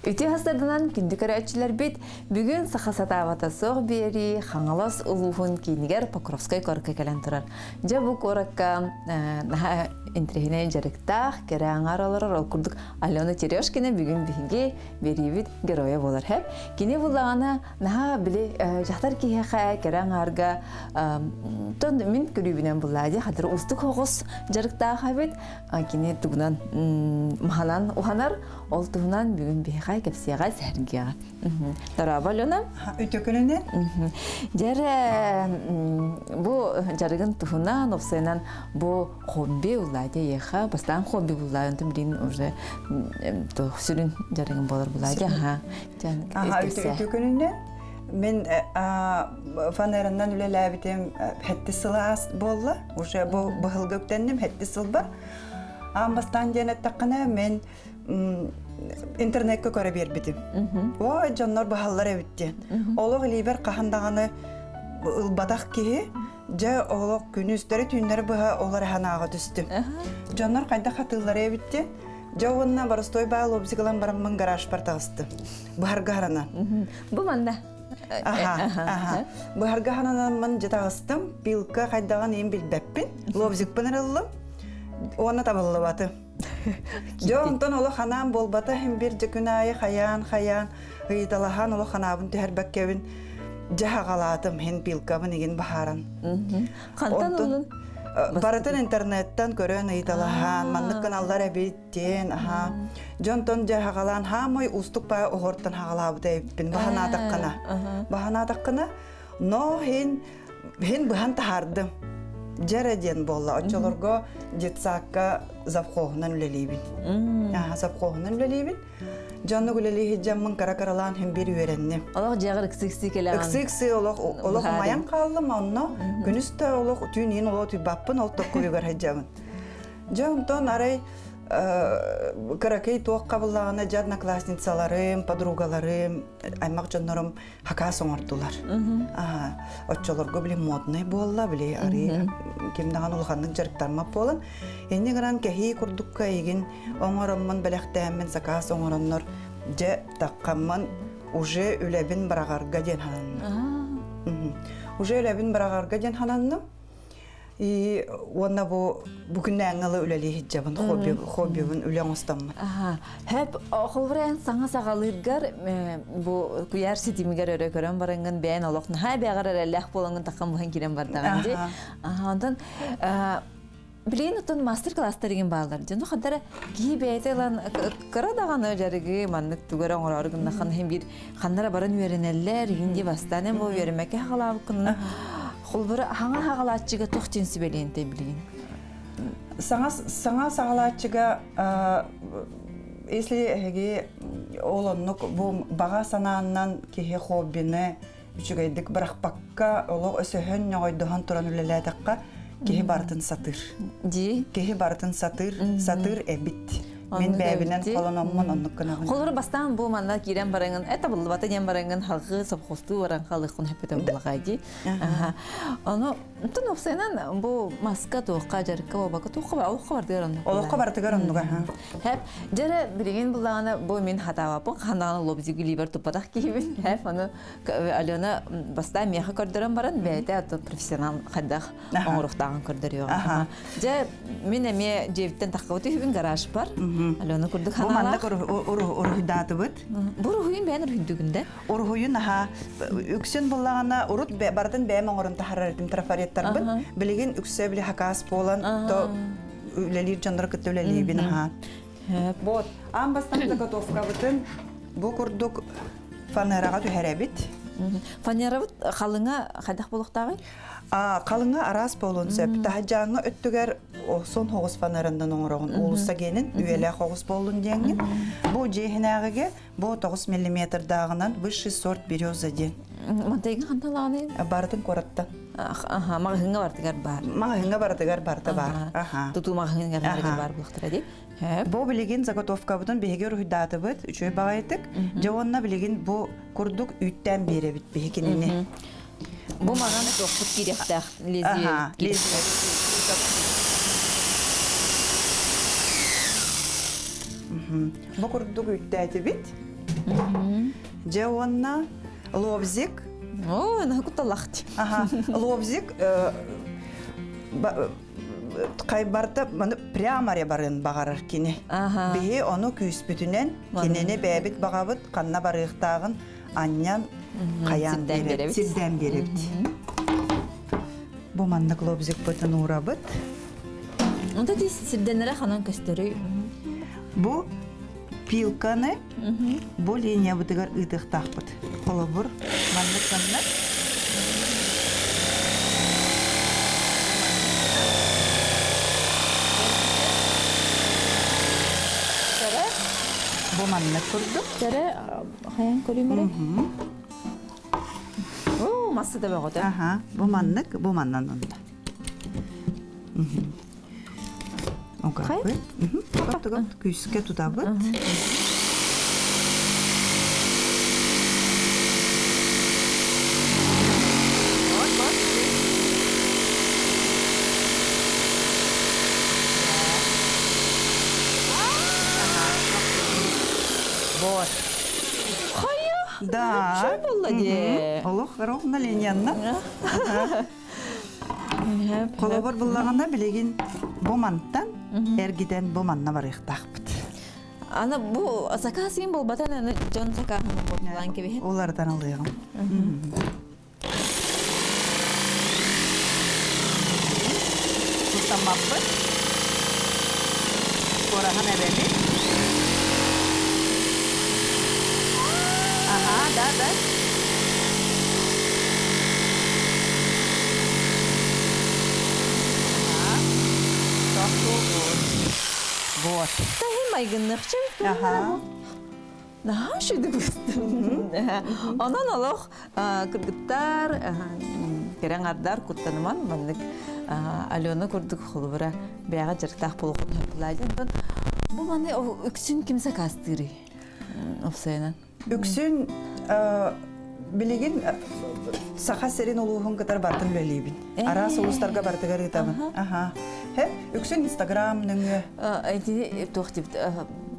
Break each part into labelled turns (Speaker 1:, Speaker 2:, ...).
Speaker 1: Үте хастардан күндік өрәтчілер бет бүгін сақасатавата соқ бері қаңалас ұлуғын кейінігер Покровскай корқа кәлін тұрар. Жа бұл кораққа интригіне жарықтақ, кәрі аңар оларар ол күрдік Алена Терешкіне бүгін бігінге берейбіт героя болар әп. Кені бұлағана наға біле жақтар кейіға кәрі аңарға мен көрібінен бұлады. Қадыр ұстық оғыз жарықтақ әбет. Кені тұғынан мағанан ұғанар, ол тұғынан бүгін бігіға кәпсияға сәргеға. Дараба, Алена?
Speaker 2: Өте күніне?
Speaker 1: Жәрі бұл жарығын тұғынан, опсайынан бұл хобби ұлайды еға. Бастан хобби ұлайды, білін уже сүрін жарығын болар бұлайды.
Speaker 2: Өте күніне? Мен фанерından öyle läbitem hette sılas bolla. Уже бұл göktendim hette sıl бар. Ambastan cennet taqqana men интернетке көрө бербитим. О, жаннар баһаллар эбиттен. Олог либер кахандаганы ылбадак кии, же олог күнүстөрү түннөр баха олар ханага түстү. Жаннар кайда хатыллар эбиттен. Жауынна барыстой баал обзигалан бараммын гараж партасты. Баргарана.
Speaker 1: Бу манда.
Speaker 2: Баргаранан мен жетагыстым. Билка кайдаган эм билбеппин. Лобзик пенерыллым. Оны табыллыбаты. Жонтон оло ханам болбата hem bir jekünayı hayan ыйталахан оло ханабын тәрбәккәбин жагаладым hen билкабын еген бахаран.
Speaker 1: Кантан улун
Speaker 2: баратын интернеттен көрөн ыйталахан маннык каналлар әбиттен жонтон жагалан хамой устук ба огортан хагалабы дейбин бахана таккана но hen бахан тахардым. Жараден болла, очолорго жетсакка завхоһунан үлелибин. Завхоһунан үлелибин. Жанны үлелиһи жаммын каракаралан hem bir үйренне.
Speaker 1: Олох жагыр иксикси келеген.
Speaker 2: Иксикси олох маян калдым онно. Күнүстө олох түнин олох баппын ол токкуйгар хаҗамын. Жонтон арай каракей тоқ кабыллагана одноклассницаларым, подругаларым, аймак жоннорум хака соңортулар. Очолорго биле модный болла, биле ари кимдаган улганның жарыктарма болан. Энне гран кехи курдукка еген оңоромман белектәммен сака соңороннор же таккамман уже үлебин барагарга ден хананны. Уже үлебин барагарга ден хананны. И онна бүгүннән аңлы үләли хиҗабын хоббибин үләң устаммы.
Speaker 1: Хәп ахылвран саңа сагалыргар бу куяр ситимигер өрө көрән барынган бәйән алакны һә бәгәр әлләх булган таккан булган кирен бар дагы. Андан билен утын мастер-класстар деген балдар. Жана хадара ки бәйтелан карадаган өҗәрге маннык түгәрән ораргын хан һәм бир ханнара баран үйренәлләр, инде бастан бу үйренмәкә халабы кынны. Холбары хаңа хагалатчыга тохтенси белен теблин.
Speaker 2: Саңа сагалатчыга если heге олоннук бу бага санааннан кихе хоббине үчүгайдык баракпакка олог өсөһөн ногойдохан туран үлеләтәккә кихе бартын сатыр. Ди кихе бартын сатыр эбит. Мен бәбинен колономмон оннуккана.
Speaker 1: Холбары бастан бу манда кирен баранган эта булды бата ден баранган халкы совхозту баран халыкын хепетен булагайди. Аны тун опсайнан бу маска тоққа жарыкка бака тоққа олыққа бар дигән.
Speaker 2: Олыққа бар дигән оннуга.
Speaker 1: Хәп жара билген булагана бу мен хатава бу хандаган лобзиги либер тупадак кибин. Хәп аны Алена бастан меха көрдөрөн баран бәйтә профессионал хадах оңруктаган көрдөрү. Жа мен эме жевиттен таккыбыты хибин гараж бар. Алена күрдүк ханала.
Speaker 2: Бу манда урухдаты бит.
Speaker 1: Бу рухуйын бәнер хүндүгүндә.
Speaker 2: Урухуйын үксен буллагана урут бардын бәм оңорын тахарырдым трафареттар бит. Билеген үксә биле хакас болан то үлелир жандар кытты үлели бин Вот, бастан заготовка битен бу күрдүк фанерага түһәрәбит.
Speaker 1: Фанера бит халыңа хадах булуктагы?
Speaker 2: Қалыңа арас болунса, тахажаңа өттүгер сон хоғыз фанарындан оңырағын олыса генін, үйелі хоғыз болун денген. Бұл жейхінәғіге, бұл 9 мм дағынан высший сорт береза ден.
Speaker 1: Мантайгын қанталағаны?
Speaker 2: Бардың қоратта.
Speaker 1: Мағыңа бардығар бар?
Speaker 2: Мағыңа бардығар барды бар.
Speaker 1: Тұту мағыңа бар бұлықтыра де?
Speaker 2: Бұл білеген заготовка бұдан бейге рухидаты бұд, үшөй бағайдық. Жауанна білеген бұл күрдік үйттен бері біт бейгеніне.
Speaker 1: Бу маған тоқпыт керектақ лезет.
Speaker 2: Бу күрдік үйттәті бит. Же онна лобзик.
Speaker 1: О, она куталахти.
Speaker 2: Ага, лобзик кайбарда маны прямо ребарын багарар кине. Бие оны күспүтүнен кинени бәбит багабыт канна барыктагын аннян каян берет, сирден берет. Бу маннык лобзик бутын урабыт.
Speaker 1: Онда дис сирденлere ханан көстөрү.
Speaker 2: Бу пилканы бу линия бутыгар ытыктакпыт. Холобур маннык канна. Бу маннык курдук.
Speaker 1: Тере хаян көрүмөрө. О, масса да багыт.
Speaker 2: Ага, бу маннык, бу маннан онда. Окапы. Токтогон күскө тутабыт. Вот.
Speaker 1: Хая.
Speaker 2: Да.
Speaker 1: Что было де?
Speaker 2: Олох ровно линияна. Колобор буллаганда билеген боманттан эргиден боманна барыктакпыт.
Speaker 1: Ана бу закасин бол батан аны жон закаһын боллан кеби.
Speaker 2: Олардан алыгым. Тутамаппы. Корахан эбеби. Ага, да. Вот.
Speaker 1: Да хем майгынныкчы.
Speaker 2: Ага.
Speaker 1: Наха шуды бустум. Анан алох кыргыттар, кереңардар куттаныман мандык Алена курдук холбара бяга жыртак болуп лайдын. Бу маны өксүн кимсе кастыры. Офсайнан.
Speaker 2: Үксүн билеген саха серин улуһун кытар бартын бөлөйбүн. Ара соустарга бартыгар ытабын. Ага. Үксүн Instagram нөңө.
Speaker 1: Айти тохтип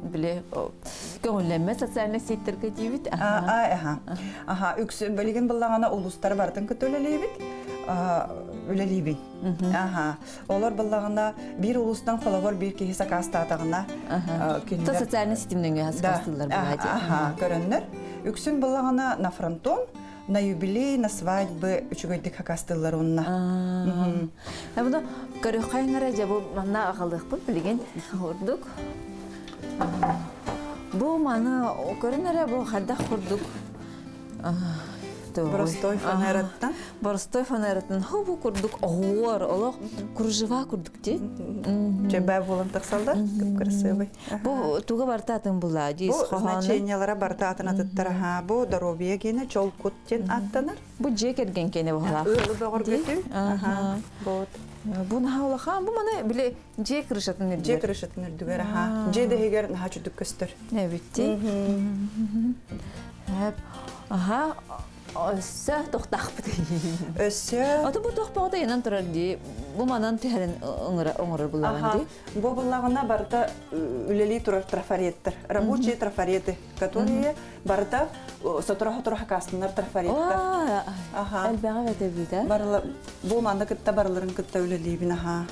Speaker 1: биле көңүлләмә социаль сеттерге дибит.
Speaker 2: Ага, үксүн билеген буллагана улустар бартын көтөлөлөйбүт. Үлелейбин. Ага. Олар буллагана бир улустан хологор бир кеһи сакастатагына.
Speaker 1: То социаль сетимнең хасыктылар булады.
Speaker 2: Ага, көрөннөр. Үксүн буллагана на фронтон, на юбилей, на свадьбы үчүгөйдүк хакастылар онна.
Speaker 1: Бу көрөхайнара жабы мана агылдык билеген урдук. Бу мана көрөнөрө бу хардак курдук.
Speaker 2: Боростой фанераттан.
Speaker 1: Боростой фанераттан хобу курдук огор, олох кружева курдук ти.
Speaker 2: Жебе волонтер салдар, красивый.
Speaker 1: Бу туга бартатын була, дис
Speaker 2: хохан. Бу значениялара бартатын аттар. Ха, бу здоровье гене чолкуттен аттанар.
Speaker 1: Бу жекерген кене була.
Speaker 2: Ölü bağır götür. Aha. Bot.
Speaker 1: Bu nahavla ham bu mana bile jek rışatın nerede?
Speaker 2: Jek rışatın nerede? Aha. Jede heger naha çuduk göster.
Speaker 1: Ne bitti? Hep. Aha. Össe toxtaqpıdı.
Speaker 2: Össe.
Speaker 1: Ata bu toxtaqda yanan turardı. Bu manan tehren оңырыр буллаганды.
Speaker 2: Бу буллагана барда үлели турар трафаретtir. Рабочие трафареты, которые барда сотора кастынар трафареттер.
Speaker 1: Ага. Элбага ветебиде.
Speaker 2: Барла бу манда кытта барларын кытта үлелибин аха.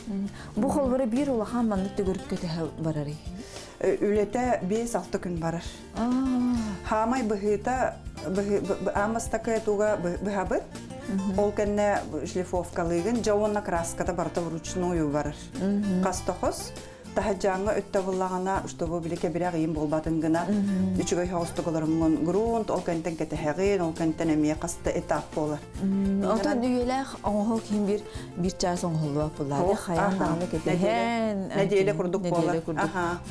Speaker 1: Бу холбары бир улахан манда төгөрүп кете барары.
Speaker 2: Үлете 5-6 күн барар. Хамай быхыта амастакая туга быхабыт. Ол кенне шлифовкалыгын жауынна краската барта вручную барар. Кастохос тахаджанга өттө буллагана чтобы билеке бирак ийин болбатын гына үчүгөй хостугаларымын грунт ол кентен кетехеген ол кентен эме каста этап болар.
Speaker 1: Ата дүйелер оңго ким бир час оңголуп булады. Хаяндааны кетехен.
Speaker 2: Неделе курдук болар.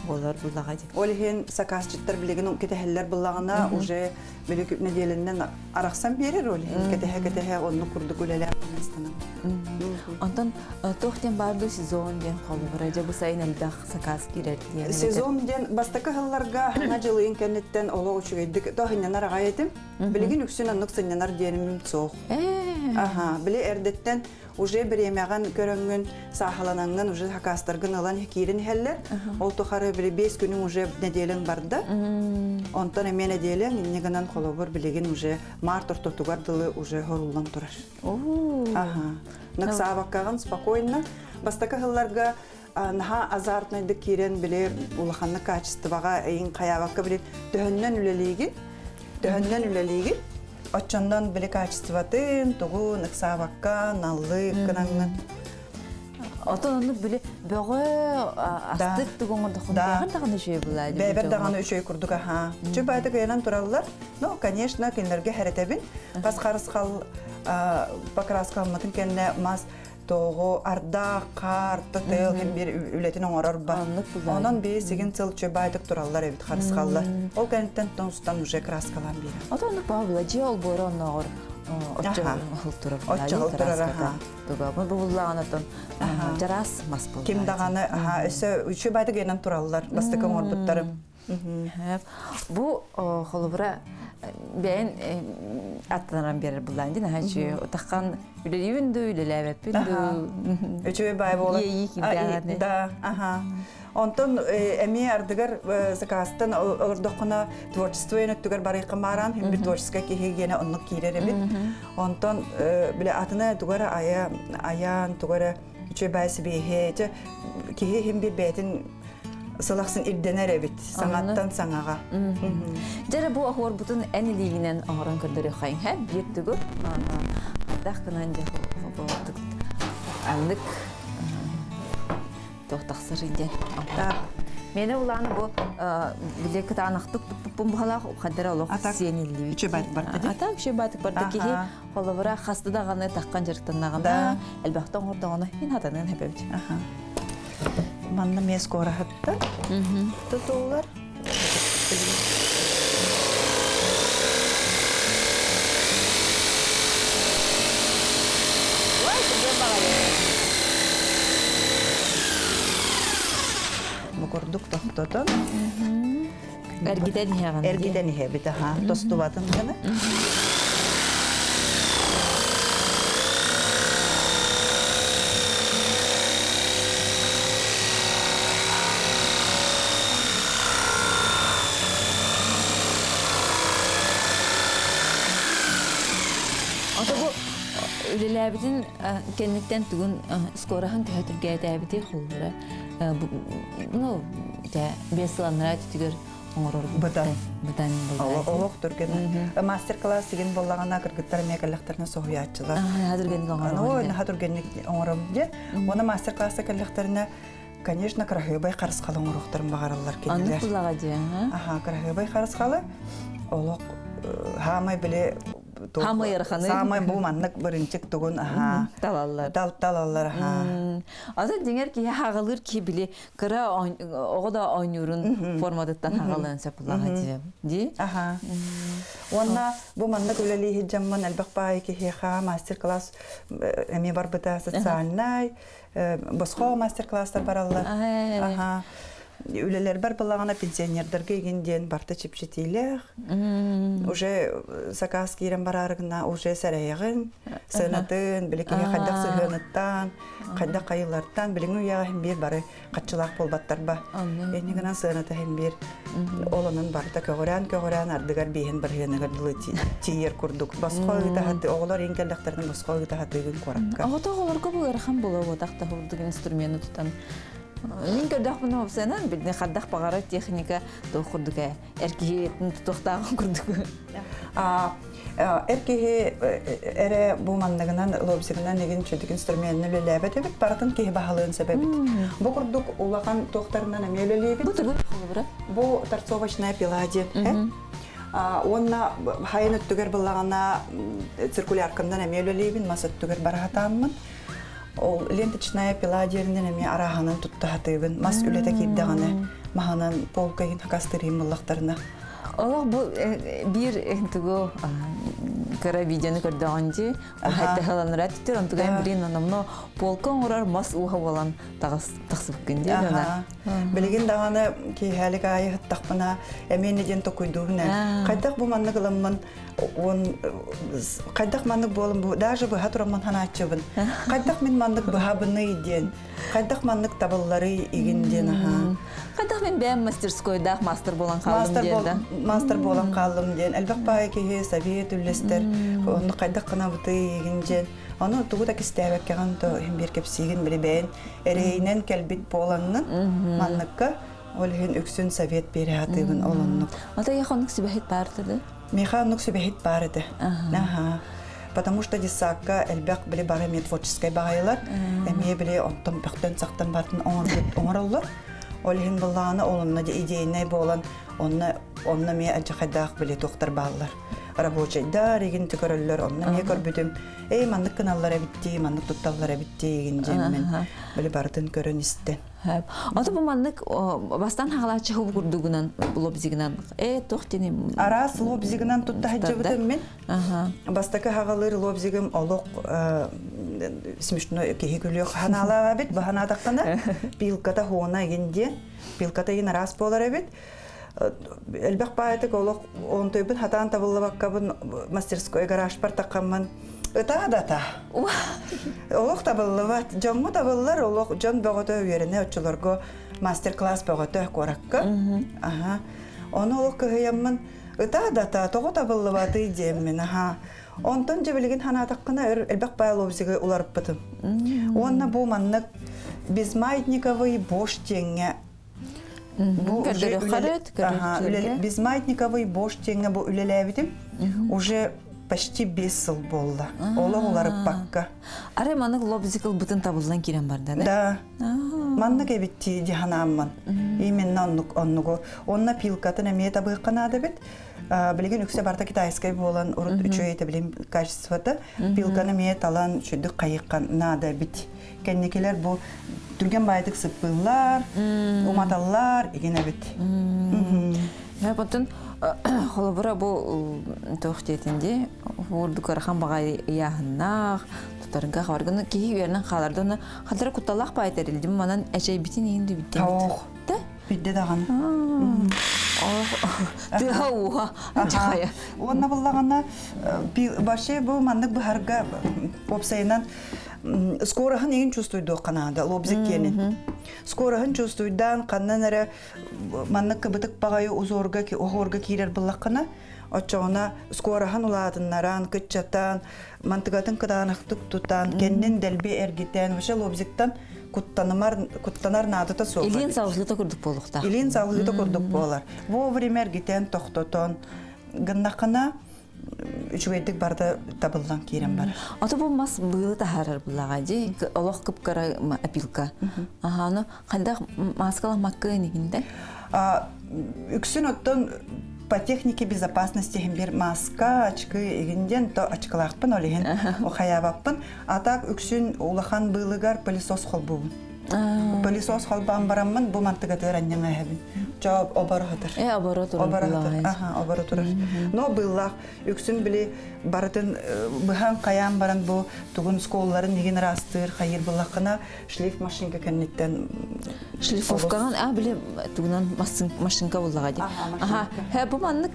Speaker 1: Болар буллагы.
Speaker 2: Ол хен сакасчыттар билеген кетехеллер буллагана уже билек неделеннен араксан берер ол кетехе онну курдук үлелер астана.
Speaker 1: Антон тохтен барды сезон ден калыбыра жабы сайын элбах сакас кирер диен.
Speaker 2: Сезон ден бастакы хылларга хана жылы интернеттен оло учугайдык тохиннар агайтым. Билигин үксүн аннык сыннар диеним соох. Ага, биле эрдеттен уже биремяган көрөнгөн сахалананган уже хакастаргын алан кирин хеллер. Ол тохары биле 5 күнүн уже неделен барды. Онтон эме неделен негенен колобор билигин уже март ортотугар дылы уже хоруллан турар. Ага. Наксабаккаган спокойно. Бастакы хылларга наха азартныйды кирен биле улаханны качествага эйин каябакка биле төһөннөн үлелиги. Очондан биле качестватын тугу наксабакка наллы кынанган.
Speaker 1: Отону биле бөгө астык тугоңордо хонтаган даганы жөй булады.
Speaker 2: Бебер даганы жөй курдук аха. Чөбайды генен тураллар. Ну, конечно, кинлерге херетебин. Пасхарыскал покраскалматын кенне мас тоғы арда, қар, тұтыл, бір үлетін оңырар ба. Онан бей сегін цыл чөбайдық тұралар әбіт қарысқалар. Ол кәнеттен тоңсыстан уже краскалан бейі.
Speaker 1: Ото онық баға бұла, же ол бұры оны оғыр отчы ғылтырар аға. Бұл бұллаған отын жарас мас бұл.
Speaker 2: Кем дағаны, чөбайдық енен тұралар, бастықы оңыр бұттарым.
Speaker 1: Бұл қолыбыра бәйін аттанаран берер бұлдан дейін, әйші отаққан үлелейбінді, үлеләбәппінді.
Speaker 2: Өчөбе бай болы.
Speaker 1: Ейі кемдағаны.
Speaker 2: Да, аха. Онтон әме ардығар закастан ұрдықына творчество енөттігер барайқы маран, хем бір творческая кехегені ұнық кейлер әбіт. Онтон біле атына тұғары аян, тұғары өчөбе бәйсі бейхе, кеге хем бір бәйтін сылақсын ирденер әбіт, саңаттан саңаға.
Speaker 1: Жәрі бұл ақуар бұтын әнілігінен ағыран көрдері қайын, хәп бір түгі ардақ кынан жағы болдық әлік тоқтақсыр үйден. Мені ұланы бұл білекіт анықтық бұппын бұғалақ қадыр олық сенелі.
Speaker 2: Үші бәтік барды де?
Speaker 1: Ата, үші бәтік барды кейі қолыбыра қасты дағаны таққан жырықтанағында әлбәқтан ғырдағаны мен атанын әпәбді.
Speaker 2: Манна мес кора хатта. Тутулар. Мукордук тохтотон.
Speaker 1: Эргиден хяган.
Speaker 2: Эргиден хебит аха. Тостуватын гана.
Speaker 1: Үлеләбітін кеннеттен түгін скорахан көтірге әдәбіті қолдары. Бес сыланыра түтігер оңырор бұдан болды.
Speaker 2: Олық түрген. Мастер-класс деген болағана кіргіттар мекалықтарына соғуй атчылар.
Speaker 1: Хадыргенік оңырор.
Speaker 2: Хадыргенік оңырор де. Оны мастер-классы кәліқтарына, конечно, крахыбай қарысқалы оңырықтарын бағаралар кенелер.
Speaker 1: Анық бұлаға дейін?
Speaker 2: Аха, крахыбай қарысқалы. Олық хамай біле
Speaker 1: Хамай яраханы.
Speaker 2: Самай бу маннык биринчик тугун аха.
Speaker 1: Талаллар.
Speaker 2: Талаллар аха.
Speaker 1: Аза деңер ки хагалыр ки биле кыра огода ойнурун формадаттан хагалан сапылага ди.
Speaker 2: Аха. Онна бу маннык үлели хиджамман албакпай ки хеха мастер-класс эми бар быта социальный босхо мастер-класстар бараллар. Аха. Үлелер бар балағана пенсионердерге егенден барты чепчетейлер. Уже заказ кейрен барарығына уже сәрайығын, сынатын, білекеге қайдақ сығыныттан, қайдақ қайылардан, біліңі ұяға хем бер бары қатшылақ болбаттар ба. Енігінен сыныты хем бер олының барда көгірән ардығар бейін бір ғынығыр дылы тейер күрдік. Басқа ұйтағаты, оғылар енгелдіқтердің басқа ұйтағаты үйін қораққа.
Speaker 1: Ағыта оғыларға бұл әрхан болу отақта ғылдық инструменті тұтан. Мен көрдіқ бұны опсайынан, білден қаддақ бағары техника тұғы күрдігі, әркеғетін тұтықтағын күрдігі.
Speaker 2: Әркеғе әрі бұлмандығынан, лобсығынан еген чөдік инструментін өлеләбет өбіт, баратын кеғе бағалығын сәбәбіт. Бұл күрдік ұлаған тоқтарынан әме өлелейбіт.
Speaker 1: Бұл түгі қолы бұра?
Speaker 2: Бұл торцовочная пиладе. Онна хайын өттігер бұлағана циркуляркымдан әме өлелейбін, мас өттігер барағатанмын. Ол ленточная пила дерінен әме арағанын тұтты хатыбын. Мас үлеті кейдіғаны мағанан полкайын хақастырайым бұллақтарына.
Speaker 1: Олақ бұл бір түгі кара видеоны көрдөгөнжи хатта халанрат төр онтуган билин анамно полкон урар мас уха болан тагсып кенде дана
Speaker 2: билигин даганы ки халык айы тахпана эменеден токуйдугна кайдак бу манны кыламман он кайдак манны болум бу даже бу хатурамман ханаачыбын кайдак мен маннык бахабыны иден кайдак маннык табыллары игинден
Speaker 1: кайдак мен бәм мастерскойда мастер болан калдым ден
Speaker 2: мастер болан калдым ден элбак бай ки совет үлестер оны кайдак кына буты игинден аны тугуда кистәбәк каган то бер кепсиген билебен эрейнен келбит боланнын манныкка олген үксүн совет бере атыбын олоннук
Speaker 1: ата яхонук сибахет барды
Speaker 2: механук сибахет барды потому что дисакка элбак биле барами творческой багайлар эме биле онтон бактан сактан бартын оңороллор олген булланы олонна идейне болан онна ме ажахадак биле доктор баллар рабочий да реген текөрөллөр онна ме көрбүтүм маннык каналлар битти маннык тутталлар битти генжемен биле бардын көрөн истен
Speaker 1: ата бу маннык бастан хагалачы хуб курдугунан лобзигинан тохтени
Speaker 2: арас лобзигинан тутта хаҗыбытым мен бастакы хагалыр лобзигим олок смешно кегүлөк ханалаа бит баханадактана пилката хуна генде пилката ин арас болар бит элбек баатык олок онтойбун хатан табыллабаккабын мастерской гараж бар такканман Та. Олох табыллабат, жомму табыллар олох жон бөгөтө үйрөне очолорго мастер-класс бөгөтө коракка. Оны олох кыяммын та того табыллабаты деммен. Онтон жебилген ханатаккына элбек байлобзиге уларып бытым. Онна бу маннык безмаятниковый бош теңе. Бу безмаятниковый бош теңе бу үлелебитим. Уже почти 5 жыл болды. Олар пакка.
Speaker 1: Аре маннык лобзикл бутын табылдан кирен бар да?
Speaker 2: Да. Маннык эбитти диханамман. Именно оннуго. Онна пилкатын эме табы канады бит. Билген үксе барта китайскай болан урут үчөйте билем качеството. Пилканы эме талан чүдүк кайыккан нада бит. Кеннекелер бу түрген байдык сыпылар, уматаллар игене бит.
Speaker 1: Потом холобура бу тохтетинде урдукар хамбагай яхнах тутарга харгын ки вернен халардын хатыр куталак байтерилдим манан эчей битин инде битте
Speaker 2: да бидде даган
Speaker 1: тыхауа чая
Speaker 2: онна буллагана башы бу мандык бахарга попсайнан скорохын еген чувствуйду канада лобзиккенин скорохын чувствуйдан каннан эре маннык бытык багай узорга ки огорга кирер буллаккана очоона скорохын уладыннаран кытчатан мантыгатын кыдаанактык тутан кеннен делби эргитен ошо лобзиктан куттанар надыта соға.
Speaker 1: Илин сауғылыта күрдік болуқта.
Speaker 2: Илин сауғылыта күрдік болар. Вовремя эргитен тоқтотон гыннақына үчүгейдик барда табылдан кирен бар.
Speaker 1: Ата болмас быйлы тахарар булага же олох кыпкара апилка. Аны кандай маскалар маккынигинде?
Speaker 2: Үксүн оттон по технике безопасности бир маска, очки игинден то очкалакпын олеген охаябаппын. Атак үксүн улахан быйлыгар пылесос холбубун. Пылесос холбан бараммын бу мантыгатыр аннаңа хабин. Жауап оборотыр. Оборотыр. Но быйлах үксүн биле бардын быхан каян баран бу тугун сколларын деген растыр, хайыр булакына шлиф машинка кеннеттен
Speaker 1: шлифовкаган биле тугунан машинка буллага ди. Бу маннык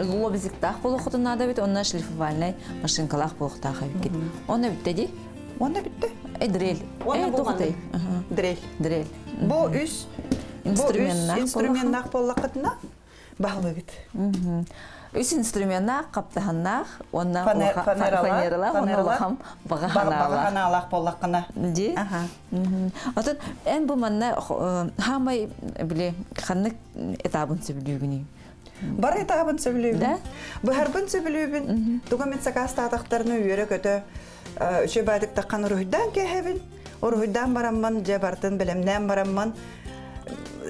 Speaker 1: лобзиктах болохотуна да бит онна шлифовальный машинкалах болохтах хабит. Оны биттеди.
Speaker 2: Оны битте.
Speaker 1: Дрель.
Speaker 2: Тоқтай. Дрель. Бу үс инструментнах боллакытына баглы бит.
Speaker 1: Үс инструментнах каптаханнах, онна фанералар, онна
Speaker 2: баганалах боллакына.
Speaker 1: Ди? Атын эн бу манна хамай биле ханнык этабын сөбүлүгүнү.
Speaker 2: Бар этабын сөбүлүгүн. Бу харбын сөбүлүгүн. Тугамет сакастатактарны үйрө көтө Üçe baydık takkan ruhdan kehevin. O ruhdan baramman, cebardın bilemden baramman.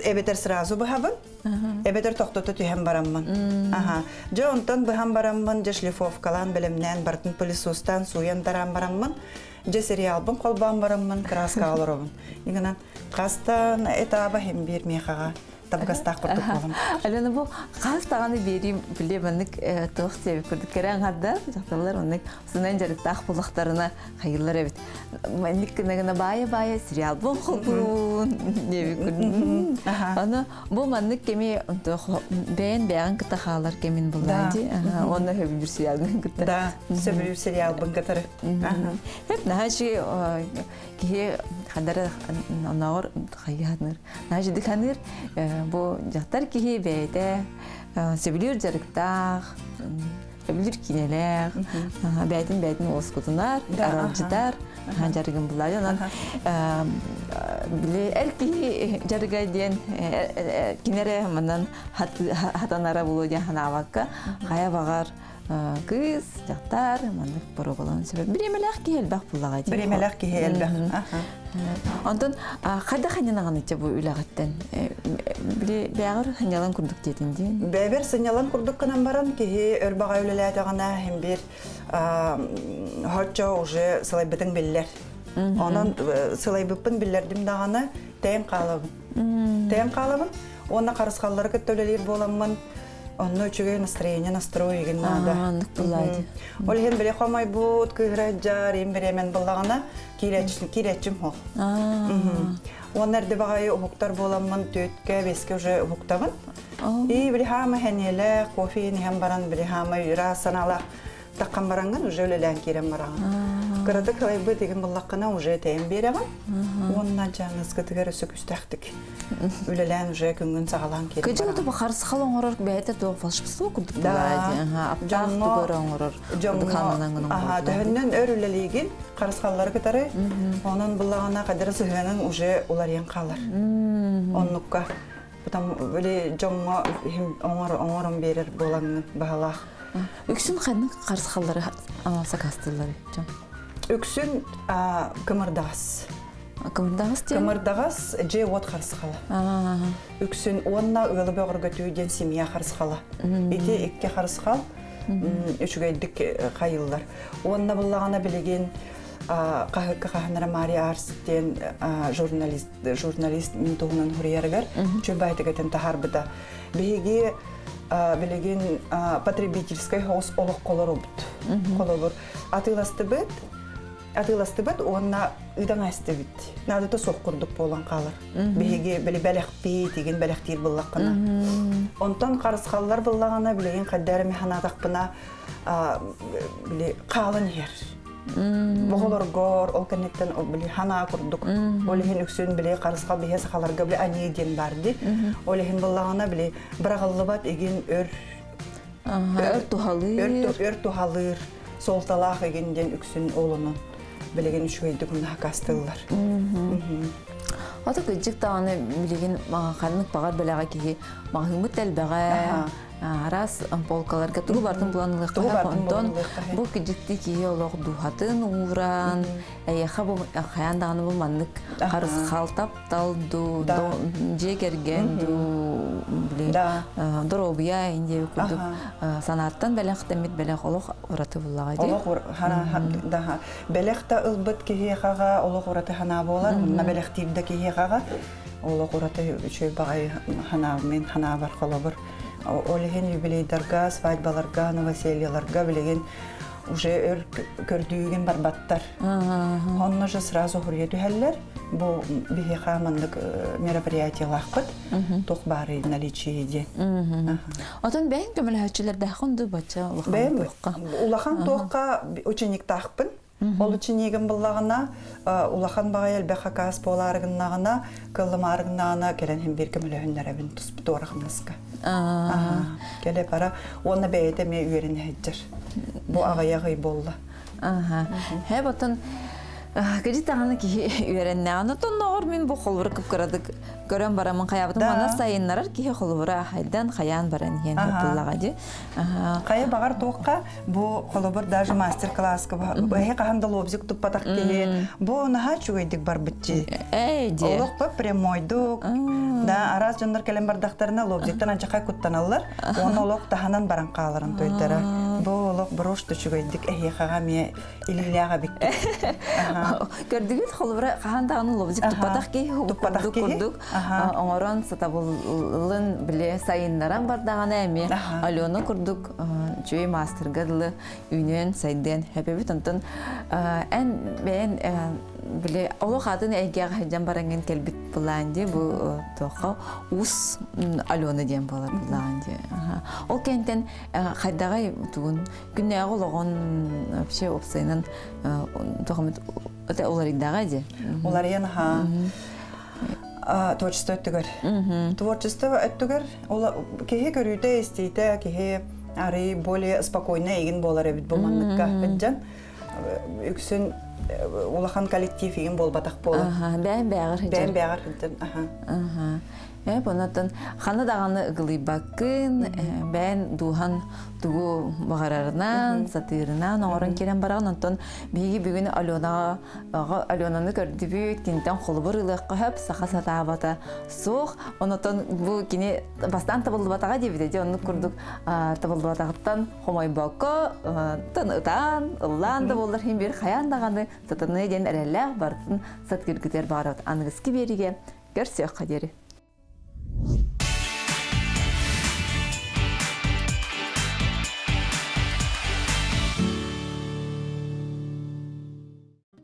Speaker 2: Ebeter sırası bu habın. Ebeter toxtotu tühem baramman. Jo ondan bu ham baramman, je şlifovkalan bilemden bardın polisostan suyan taran baramman. Je serialbın kolban baramman, kraska alırabın. Yine kastan etaba hem bir mehaga табгастах курдук болом.
Speaker 1: Алена бу каз таганы бери биле маннык тох себеп күрдүк керен гадда жакталар оннык сунан жарыктак булактарына хайырлар эбит. Маннык кенегена бая сериал бу холбурун неби күрдүм. Аны бу маннык кеми бен бяган кытахалар кемин булады. Онна хөбүр сериалын кытта.
Speaker 2: Да, сөбүр сериал быңгатары.
Speaker 1: Hep nahşi ki kadar anağır hayatır. Nahşi dikanır bu jahtar ki beyde sevilir jarıkta sevilir kineler beytin oskutunar aralcılar jarıgın bular yanan bile erki jarıga diyen kinere mandan hatanara buluyor hanavakka haya bagar kız, jahtar, manlık borogolan sebep. Biremelek ki helbak bullağa diye.
Speaker 2: Biremelek ki helbak.
Speaker 1: Ondan kada hanyanağın içe bu ülağıtten. Beğer hanyalan kurduk dedin diye.
Speaker 2: Beğer hanyalan kurduk kanan baran ki örbağa ülelerdağına hem bir hoca уже sılaybıdın biller. Onun sılaybıpın billerdim dağına teyin qalabın. Teyin qalabın. Ona karısqalları köttölelir bolamman. Онно үчүгэй настрой еген нада. Ол хен биле хамай бут кыграджар им беремен буллагана киречим хол. Оннерде багай ухуктар боламмын төткө беске уже ухуктабын. И биле хама хенеле кофе ни хам баран биле хама юра санала таккан баранган уже өлелен кирем баран. Кырады кылайбы деген буллаккана уже тем беребин. Онна жаңыз кытыгар сөкүстактык. Өлелен уже күнгүн сагалан кирем.
Speaker 1: Кыжылды бахарсы халың орор бәйте тоқ волшебство курдук булайды. Аптак тугорон орор.
Speaker 2: Жомнан. Ага, төннөн өрүлелеген карысқаллары кытары. Онун буллагана кадыр сыгынын уже улар ян калар. Оннукка. Потом böyle жомго оңорон берер болаңны баалах.
Speaker 1: Үксүн ханның карысқаллары сакастылар.
Speaker 2: Үксүн кымырдагас. Кымырдагас же вот карысқала. Үксүн онна ылы бөгөргө түйден семья карысқала. Ити икке карысқал үчүгөйдүк кайыллар. Онна буллагана билеген Каханара Мария Арстен журналист минтугунан хурияргар чөбайтыгатын тахарбыда. Беги билеген потребительский хоус олох колорубут. Колобур атыластыбыт онна ыдаңастыбыт. Нады то соккурдук болан калар. Беги били белекпи деген белектир буллаккана. Онтон карысқаллар буллагана билеген каддары механатакпына били калын ер. Боголоргор ол кенеттен били хана курдук. Олехин үксүн били карыска бие сакаларга били аниден барды. Олехин буллагана били бирагыллыбат еген өр тухалыр. Солталах егенден үксүн олунун билеген үчөйдү күнө хакастылар.
Speaker 1: Ата кыжык таганы билеген ханнык багар белага ки магымыт элбага арас полкаларга тугу бардын буланлыкка онтон бу кыжыкты ки олог духатын уран эяха бу хаяндаганы бу маннык карыс халтап талду жегерген ду биле доробия инде күдүк санаттан белек темит белек олог ураты буллага ди
Speaker 2: олог хана да белек та ылбыт ки хага олог ураты хана болар на белек тибде ки хага олог ураты үчөй багай хана мен хана бар колобур. Олеген юбилейдарга, свадьбаларга, новосельяларга билеген уже көрдүйген барбаттар. Онна же сразу хурьету хәлләр. Бу бихеха мандык мероприятияларкыт. Тох бары наличие ди.
Speaker 1: Атын бәйн көмөлһәчеләр дәхүнды бача
Speaker 2: улахан тохка ученик тахпын. Ол ученигин буллагына улахан багай элбеха кас боларыгыннагына, кыллымарыгыннагына келен хем бир көмөлөһүннәрәбин туспы торахмыска. Келе пара оны бәйте ме үйрен хәҗҗәр. Бу агаягы болла.
Speaker 1: Һәм атын кредитаны ки үйренне. Аны тоннор мин бу холбур кыпкырадык. Көрәм барамын каябытын мана сайыннар ки холбура хайдан хаян баран ген буллага ди.
Speaker 2: Кая багар тоққа бу холбур даже мастер-класска бу хәкәһәндә лобзик туппатак келе. Бу наһа чуйдык бар битчи.
Speaker 1: Ди.
Speaker 2: Олоқ па прямойдук. Да араз җаннар келем бардактарына лобзиктан анчакай куттаналлар. Оны олоқ таханан баран каларын тойтара. Бу олох брош төчүгөйдик эхиэхага мие илилээга бикки.
Speaker 1: Көрдүгүт холбура кахандаганы лобзик туппатах ки курдук. Оңорон сатабылын биле сайыннаран бардаганы эми Алена курдук чүй мастергадылы үнен сайден хепебит онтон эн бен биле олох атын эйге хаҗан баранган келбит буланди бу тоха ус Алена дем болар буланди. Ол кентен хайдагай тугун күннәгы логон вообще опсайнан тохмет это оларындагы ди.
Speaker 2: Олар яна творчество өттүгөр. Творчество өттүгөр ол кеге көрүдө эстейте кеге ари более спокойно эгин болар бит бу манныкка хаҗан. Үксүн улахан коллектив еген болбатак болот.
Speaker 1: Бән бәгәр
Speaker 2: хаҗан.
Speaker 1: Бонатын ханы даганы ыгылый бакын, бән духан тугу багарарынан, сатырынан орын келен барган онтон биги бүгүн Аленаны көрдүбүт кинтен холбур ылык кып саха сатабата сух, онотон бу кини бастан табылбатага дебиде, оны курдук табылбатагыттан хомой бакка, тан ыллан да болдар хим бир хаян даганы сатаны ден эрелләк бартын саткыргытер барат. Аңгыски бериге көрсөк кадери.